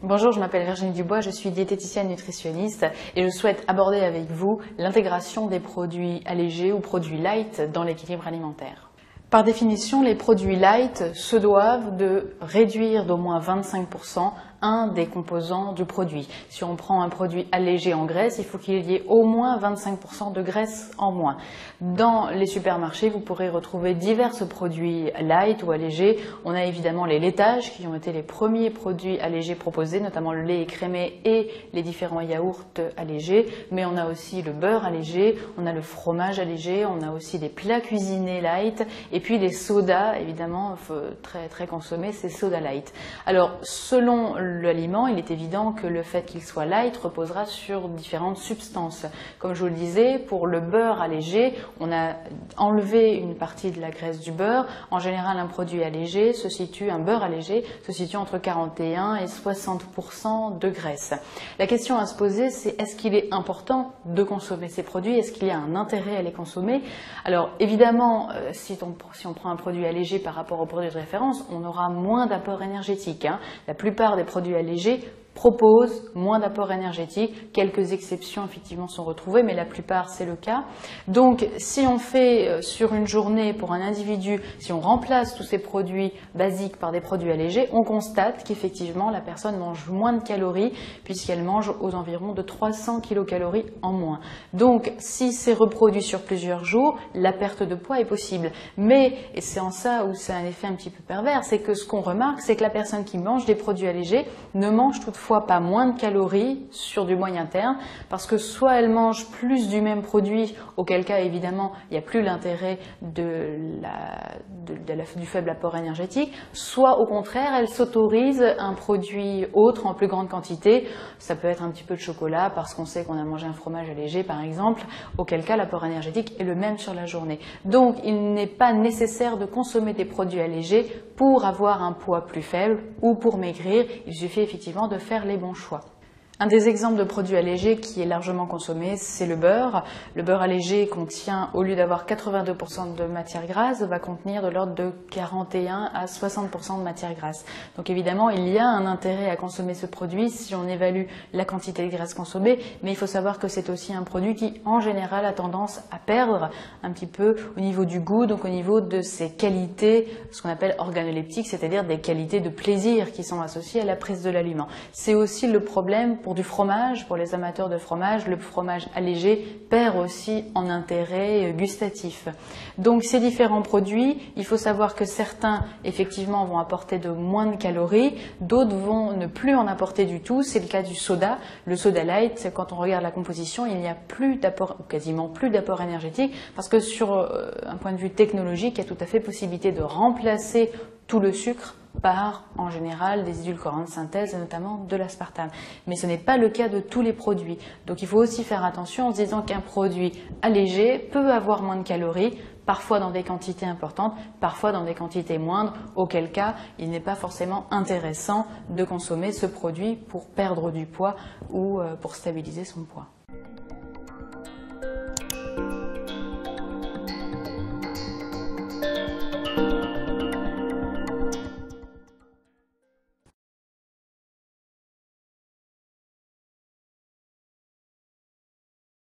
Bonjour, je m'appelle Virginie Dubois, je suis diététicienne nutritionniste et je souhaite aborder avec vous l'intégration des produits allégés ou produits light dans l'équilibre alimentaire. Par définition, les produits light se doivent de réduire d'au moins 25% un des composants du produit. Si on prend un produit allégé en graisse, il faut qu'il y ait au moins 25% de graisse en moins. Dans les supermarchés, vous pourrez retrouver divers produits light ou allégés. On a évidemment les laitages qui ont été les premiers produits allégés proposés, notamment le lait écrémé et les différents yaourts allégés. Mais on a aussi le beurre allégé, on a le fromage allégé, on a aussi des plats cuisinés light et puis les sodas, évidemment, très consommés, c'est soda light. Alors, selon l'aliment, il est évident que le fait qu'il soit light reposera sur différentes substances. Comme je vous le disais, pour le beurre allégé, on a enlevé une partie de la graisse du beurre. En général, un produit allégé un beurre allégé se situe entre 41 et 60% de graisse. La question à se poser, c'est est-ce qu'il est important de consommer ces produits? Est-ce qu'il y a un intérêt à les consommer? Alors, évidemment, si on prend un produit allégé par rapport au produit de référence, on aura moins d'apport énergétique. La plupart des produits allégés proposent moins d'apport énergétique. Quelques exceptions effectivement sont retrouvées, mais la plupart c'est le cas. Donc si on fait sur une journée pour un individu, si on remplace tous ces produits basiques par des produits allégés, on constate qu'effectivement la personne mange moins de calories puisqu'elle mange aux environs de 300 kilocalories en moins. Donc si c'est reproduit sur plusieurs jours, la perte de poids est possible. Mais, et c'est en ça où c'est un effet un petit peu pervers, c'est que ce qu'on remarque, c'est que la personne qui mange des produits allégés ne mange toutefois pas moins de calories sur du moyen terme, parce que soit elle mange plus du même produit, auquel cas évidemment il n'y a plus l'intérêt du faible apport énergétique, soit au contraire elle s'autorise un produit autre en plus grande quantité. Ça peut être un petit peu de chocolat parce qu'on sait qu'on a mangé un fromage allégé par exemple, auquel cas l'apport énergétique est le même sur la journée. Donc il n'est pas nécessaire de consommer des produits allégés pour avoir un poids plus faible ou pour maigrir. Il suffit effectivement de faire les bons choix. Un des exemples de produits allégés qui est largement consommé, c'est le beurre. Le beurre allégé contient, au lieu d'avoir 82% de matière grasse, va contenir de l'ordre de 41 à 60% de matière grasse. Donc évidemment, il y a un intérêt à consommer ce produit si on évalue la quantité de graisse consommée, mais il faut savoir que c'est aussi un produit qui, en général, a tendance à perdre un petit peu au niveau du goût, donc au niveau de ses qualités, ce qu'on appelle organoleptiques, c'est-à-dire des qualités de plaisir qui sont associées à la prise de l'aliment. C'est aussi le problème pour du fromage, pour les amateurs de fromage, le fromage allégé perd aussi en intérêt gustatif. Donc ces différents produits, il faut savoir que certains effectivement vont apporter de moins de calories, d'autres vont ne plus en apporter du tout. C'est le cas du soda. Le soda light, quand on regarde la composition, il n'y a plus d'apport, quasiment plus d'apport énergétique, parce que sur un point de vue technologique, il y a tout à fait possibilité de remplacer tout le sucre par, en général, des édulcorants de synthèse, et notamment de l'aspartame. Mais ce n'est pas le cas de tous les produits. Donc il faut aussi faire attention en se disant qu'un produit allégé peut avoir moins de calories, parfois dans des quantités importantes, parfois dans des quantités moindres, auquel cas il n'est pas forcément intéressant de consommer ce produit pour perdre du poids ou pour stabiliser son poids.